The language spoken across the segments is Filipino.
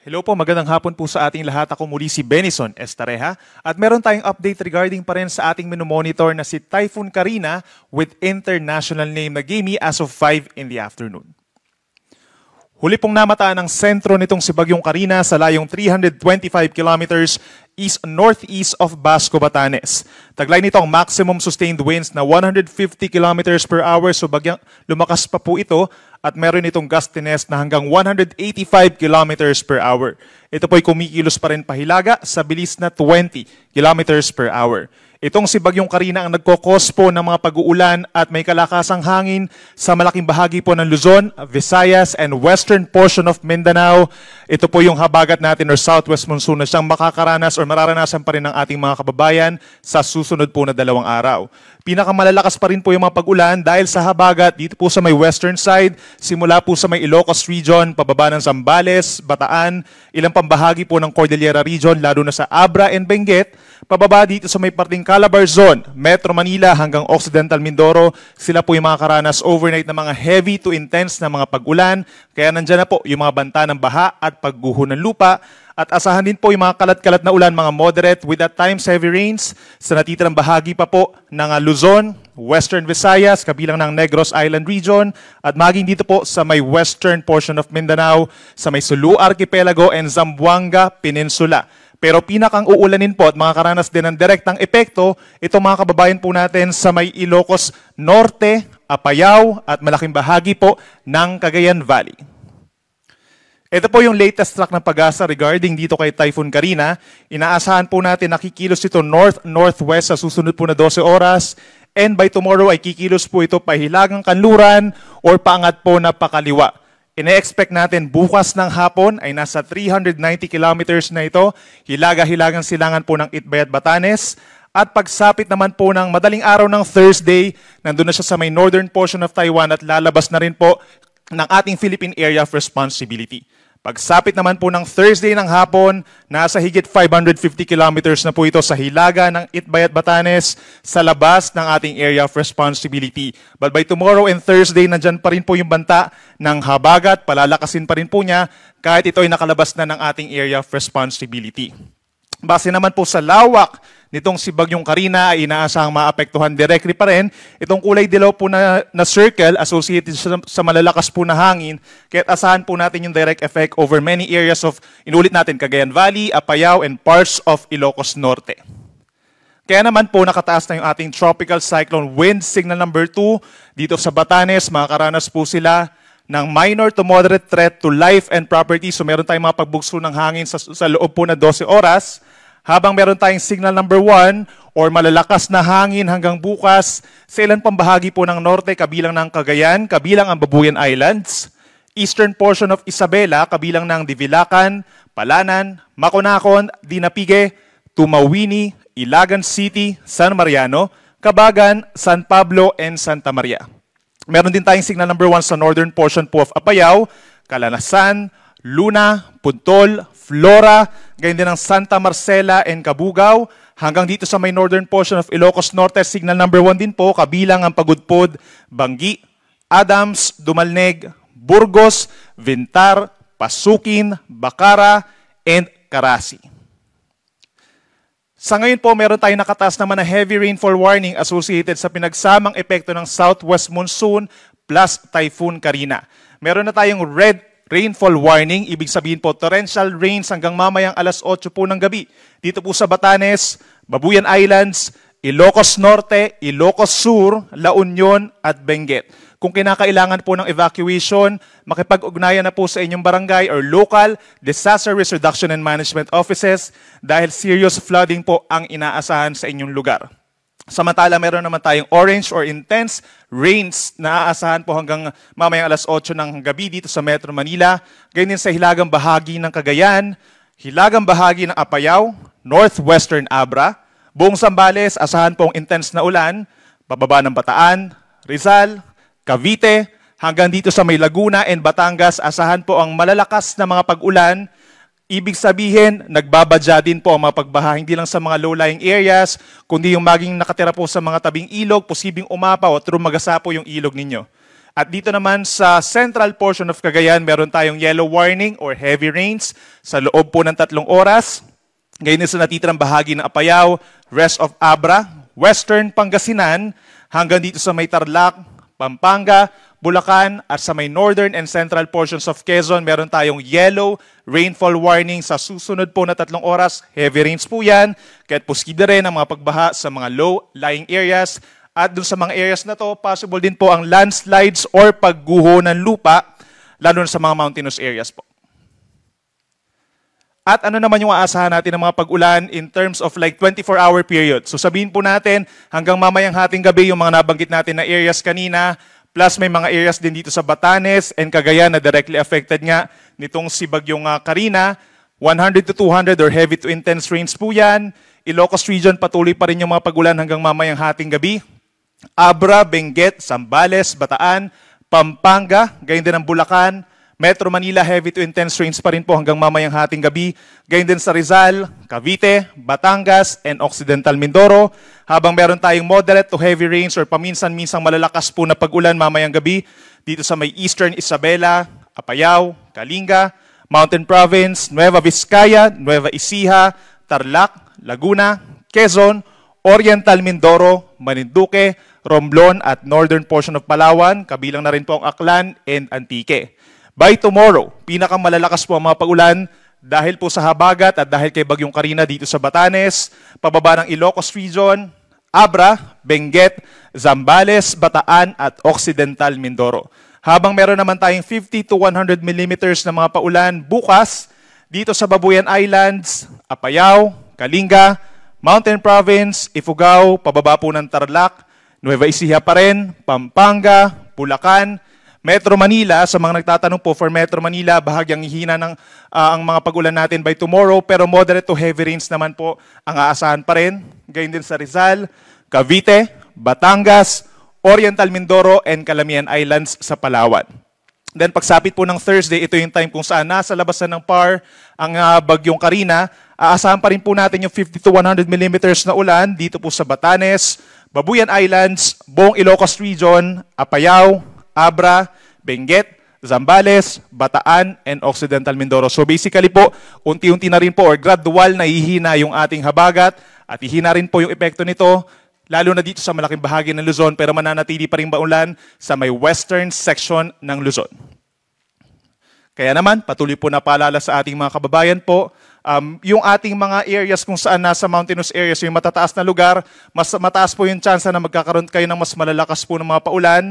Hello po, magandang hapon po sa ating lahat. Ako muli si Benison Estareja at meron tayong update regarding pa rin sa ating minomonitor na si Typhoon Karina with international name na Gimi as of 5 in the afternoon. Huli pong namataan ang sentro nitong si Bagyong Karina sa layong 325 kilometers east-northeast of Basco, Batanes. Taglay nito ang maximum sustained winds na 150 kilometers per hour, so bagyang lumakas pa po ito at meron itong gustiness na hanggang 185 kilometers per hour. Ito po ay kumikilos pa rin pahilaga sa bilis na 20 kilometers per hour. Itong si Bagyong Karina ang nagkokos po ng mga pag-uulan at may kalakasang hangin sa malaking bahagi po ng Luzon, Visayas, and western portion of Mindanao. Ito po yung habagat natin or southwest monsoon na siyang makakaranas or mararanasan pa rin ng ating mga kababayan sa susunod po na 2 araw. Pinakamalalakas pa rin po yung mga pag-ulan dahil sa habagat dito po sa may western side, simula po sa may Ilocos region, pababa ng Zambales, Bataan, ilang pambahagi po ng Cordillera region, lalo na sa Abra and Benguet, pababa dito sa may parting Calabar Zone, Metro Manila hanggang Occidental Mindoro, sila po yung mga karanas overnight na mga heavy to intense na mga pag-ulan, kaya nandyan na po yung mga banta ng baha at pagguho ng lupa. At asahan din po yung mga kalat-kalat na ulan, mga moderate with at times heavy rains sa natitirang bahagi pa po ng Luzon, Western Visayas, kabilang ng Negros Island region, at maging dito po sa may western portion of Mindanao, sa may Sulu Archipelago and Zamboanga Peninsula. Pero pinakang uulanin po at makakaranas din ng direktang epekto, itong mga kababayan po natin sa may Ilocos Norte, Apayao at malaking bahagi po ng Cagayan Valley. Ito po yung latest track ng Pag-asa regarding dito kay Typhoon Karina. Inaasahan po natin na kikilos ito north-northwest sa susunod po na 12 oras. And by tomorrow ay kikilos po ito pahilagang kanluran or paangat po na pakaliwa. Ine-expect natin bukas ng hapon ay nasa 390 kilometers na ito. Hilaga-hilagang silangan po ng Itbayat, Batanes. At pagsapit naman po ng madaling araw ng Thursday, nandun na siya sa may northern portion of Taiwan at lalabas na rin po ng ating Philippine Area of Responsibility. Pagsapit naman po ng Thursday ng hapon, nasa higit 550 kilometers na po ito sa hilaga ng Itbayat, Batanes, sa labas ng ating Area of Responsibility. But by tomorrow and Thursday, nandyan pa rin po yung banta ng habagat, palalakasin pa rin po niya kahit ito ay nakalabas na ng ating Area of Responsibility. Base naman po sa lawak nitong si Bagyong Karina ay inaasahang maapektuhan directly pa rin. Itong kulay dilaw po na circle associated sa malalakas po na hangin. Kaya't asahan po natin yung direct effect over many areas of, inulit natin, Cagayan Valley, Apayao, and parts of Ilocos Norte. Kaya naman po nakataas na yung ating tropical cyclone wind signal number 2 dito sa Batanes. Makakaranas po sila ng minor to moderate threat to life and property. So meron tayong mga pagbugso ng hangin sa loob po na 12 oras. Habang meron tayong signal number 1 or malalakas na hangin hanggang bukas sa ilang pambahagi po ng norte, kabilang ng Cagayan, kabilang ang Babuyan Islands, eastern portion of Isabela, kabilang ng Divilacan, Palanan, Maconacon, Dinapigue, Tumawini, Ilagan City, San Mariano, Cabagan, San Pablo, and Santa Maria. Meron din tayong signal number 1 sa northern portion po of Apayao, Calanasan, Luna, Puntol, Flora, ganyan din ang Santa Marcela and Cabugao, hanggang dito sa may northern portion of Ilocos Norte, signal number 1 din po, kabilang ang Pagudpod, Banggi, Adams, Dumalneg, Burgos, Vintar, Pasukin, Bacara, and Carasi. Sa ngayon po, meron tayong nakataas naman na heavy rainfall warning associated sa pinagsamang epekto ng southwest monsoon plus Typhoon Karina. Meron na tayong red rainfall warning, ibig sabihin po torrential rains hanggang mamayang alas 8 po ng gabi. Dito po sa Batanes, Babuyan Islands, Ilocos Norte, Ilocos Sur, La Union at Benguet. Kung kinakailangan po ng evacuation, makipag-ugnayan na po sa inyong barangay or local disaster risk reduction and management offices dahil serious flooding po ang inaasahan sa inyong lugar. Samantala, meron naman tayong orange or intense rains na aasahan po hanggang mamayang alas 8 ng gabi dito sa Metro Manila. Ganyan din sa hilagang bahagi ng Cagayan, hilagang bahagi ng Apayao, northwestern Abra, buong Zambales, asahan pong intense na ulan, bababa ng Bataan, Rizal, Cavite, hanggang dito sa may Laguna and Batangas, asahan po ang malalakas na mga pag-ulan. Ibig sabihin, nagbabadya din po ang mga pagbaha, hindi lang sa mga low-lying areas, kundi yung maging nakatira po sa mga tabing ilog, posibleng umapaw at rumagasa po yung ilog ninyo. At dito naman sa central portion of Cagayan, meron tayong yellow warning or heavy rains sa loob po ng 3 oras. Ngayon din sa natitirang bahagi ng Apayao, rest of Abra, Western Pangasinan, hanggang dito sa may Tarlac, Pampanga, Bulacan, at sa may northern and central portions of Quezon, meron tayong yellow rainfall warning sa susunod po na 3 oras. Heavy rains po yan, kaya't posible rin ang mga pagbaha sa mga low-lying areas. At dun sa mga areas na to, possible din po ang landslides or pagguho ng lupa, lalo na sa mga mountainous areas po. At ano naman yung aasahan natin ng mga pag-ulan in terms of like 24-hour period. So sabihin po natin, hanggang mamayang hating gabi yung mga nabanggit natin na areas kanina, plus may mga areas din dito sa Batanes and Cagayan na directly affected nga nitong si Bagyong Karina. 100 to 200 or heavy to intense rains po yan. Ilocos region, patuloy pa rin yung mga pag-ulan hanggang mamayang hating gabi. Abra, Benguet, Zambales, Bataan, Pampanga, gayon din ang Bulacan, Metro Manila, heavy to intense rains pa rin po hanggang mamayang hating gabi. Gayon din sa Rizal, Cavite, Batangas, and Occidental Mindoro. Habang meron tayong moderate to heavy rains or paminsan-minsang malalakas po na pag-ulan mamayang gabi dito sa may Eastern Isabela, Apayao, Kalinga, Mountain Province, Nueva Vizcaya, Nueva Ecija, Tarlac, Laguna, Quezon, Oriental Mindoro, Marinduque, Romblon at northern portion of Palawan, kabilang na rin po ang Aklan and Antique. By tomorrow, pinakamalalakas po ang mga pag-ulan dahil po sa habagat at dahil kay Bagyong Karina dito sa Batanes, pababa ng Ilocos region, Abra, Benguet, Zambales, Bataan at Occidental Mindoro. Habang meron naman tayong 50 to 100 millimeters na mga paulan bukas dito sa Babuyan Islands, Apayao, Kalinga, Mountain Province, Ifugao, pababa po ng Tarlac, Nueva Ecija pa rin, Pampanga, Bulacan, Metro Manila. Sa mga nagtatanong po for Metro Manila, bahagyang hihina ng ang mga pag-ulan natin by tomorrow, pero moderate to heavy rains naman po ang aasahan pa rin. Gayun din sa Rizal, Cavite, Batangas, Oriental Mindoro, and Calamian Islands sa Palawan. Then pagsapit po ng Thursday, ito yung time kung saan nasa labasan ng PAR ang Bagyong Karina. Aasahan pa rin po natin yung 50 to 100 millimeters na ulan dito po sa Batanes, Babuyan Islands, buong Ilocos region, Apayao, Abra, Benguet, Zambales, Bataan, and Occidental Mindoro. So basically po, unti-unti na rin po or gradual na hihina yung ating habagat at hihina rin po yung epekto nito, lalo na dito sa malaking bahagi ng Luzon, pero mananatili pa rin ulan sa may western section ng Luzon. Kaya naman, patuloy po na paalala sa ating mga kababayan po, yung ating mga areas kung saan nasa mountainous areas, yung matataas na lugar, mas mataas po yung chance na magkakaroon kayo ng mas malalakas po ng mga paulan.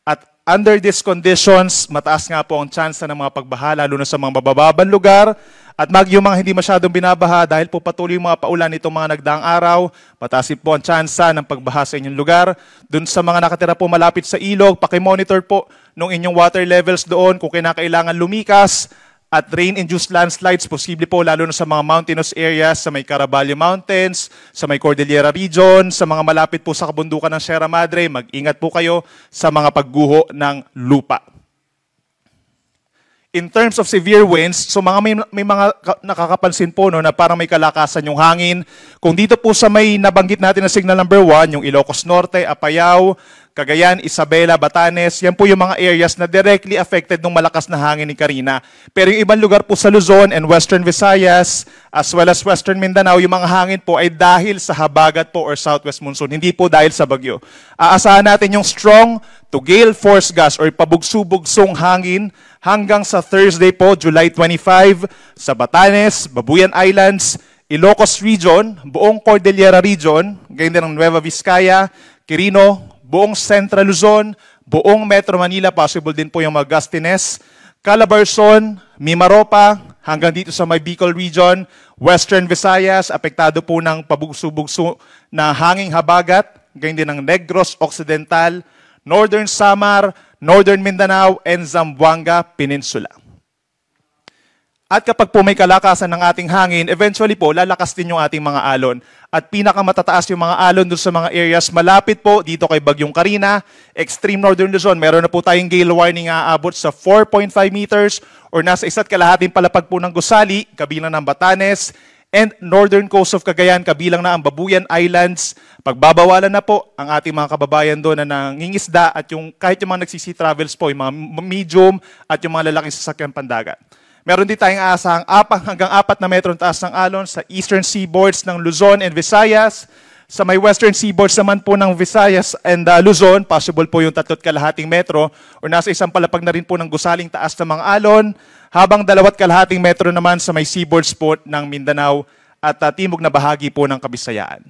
At under these conditions, mataas nga po ang chance ng mga pagbaha, lalo na sa mga mabababang lugar. At yung mga hindi masyadong binabaha, dahil po patuloy yung mga paulan itong mga nagdaang araw, mataas po ang tsansa ng pagbaha sa inyong lugar. Doon sa mga nakatira po malapit sa ilog, pakimonitor po nung inyong water levels doon kung kinakailangan lumikas. At rain-induced landslides, posible po lalo na sa mga mountainous areas, sa may Caraballo Mountains, sa may Cordillera Region, sa mga malapit po sa kabundukan ng Sierra Madre, mag-ingat po kayo sa mga pagguho ng lupa. In terms of severe winds, so may mga nakakapansin po no, na parang may kalakasan yung hangin. Kung dito po sa may nabanggit natin na signal number 1, yung Ilocos Norte, Apayao, Cagayan, Isabela, Batanes, yan po yung mga areas na directly affected ng malakas na hangin ni Karina. Pero yung ibang lugar po sa Luzon and Western Visayas, as well as Western Mindanao, yung mga hangin po ay dahil sa habagat po or southwest monsoon, hindi po dahil sa bagyo. Aasahan natin yung strong to gale force gust or pabugso-bugsong hangin hanggang sa Thursday po, July 25, sa Batanes, Babuyan Islands, Ilocos Region, buong Cordillera Region, gayon din ang Nueva Vizcaya, Quirino, buong Central Luzon, buong Metro Manila, possible din po yung mga gustiness, Calabarzon, Mimaropa, hanggang dito sa may Bicol Region, Western Visayas, apektado po ng pabugso-bugso na hanging habagat, gayon din ang Negros Occidental, Northern Samar, Northern Mindanao, and Zamboanga Peninsula. At kapag po may kalakasan ng ating hangin, eventually po, lalakas din yung ating mga alon. At pinakamatataas yung mga alon doon sa mga areas malapit po dito kay Bagyong Karina, extreme northern Luzon. Meron na po tayong gale warning aabot sa 4.5 meters or nasa 1.5 palapag po ng gusali, kabilang ng Batanes, and northern coast of Cagayan, kabilang na ang Babuyan Islands. Pagbabawalan na po ang ating mga kababayan doon na nangingisda at kahit yung mga nagsisi travels po, yung mga medium at yung mga lalaking sasakyan pandagat. Meron din tayong aasahang hanggang 4 na metro taas ng alon sa eastern seaboards ng Luzon and Visayas. Sa may western seaboards naman po ng Visayas and Luzon, possible po yung 3.5 metro o nasa isang palapag na rin po ng gusaling taas ng mga alon, habang 2.5 metro naman sa may seaboards po ng Mindanao at timog na bahagi po ng Kabisayaan.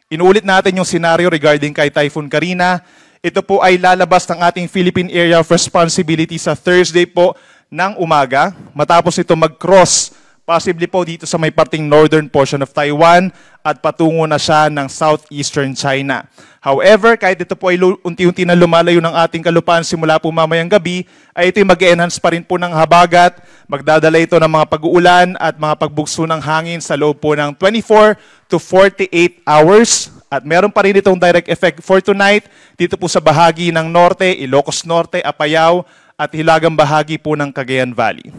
Inuulit natin yung scenario regarding kay Typhoon Karina. Ito po ay lalabas ng ating Philippine Area of Responsibility sa Thursday po ng umaga, matapos ito mag-cross possibly po dito sa may parting northern portion of Taiwan at patungo na siya ng southeastern China. However, kahit ito po ay unti-unti na lumalayo ng ating kalupaan simula po mamayang gabi, ay ito mag-enhance pa rin po ng habagat, magdadala ito ng mga pag-uulan at mga pagbugso ng hangin sa loob po ng 24 to 48 hours. At meron pa rin itong direct effect for tonight dito po sa bahagi ng Norte, Ilocos Norte, Apayao at hilagang bahagi po ng Cagayan Valley.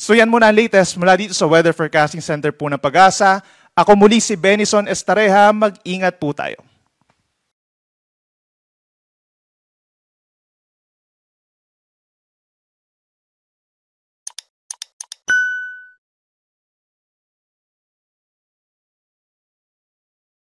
So yan muna ang latest mula dito sa Weather Forecasting Center po ng Pag-asa. Ako muli si Benison Estareja, mag-ingat po tayo.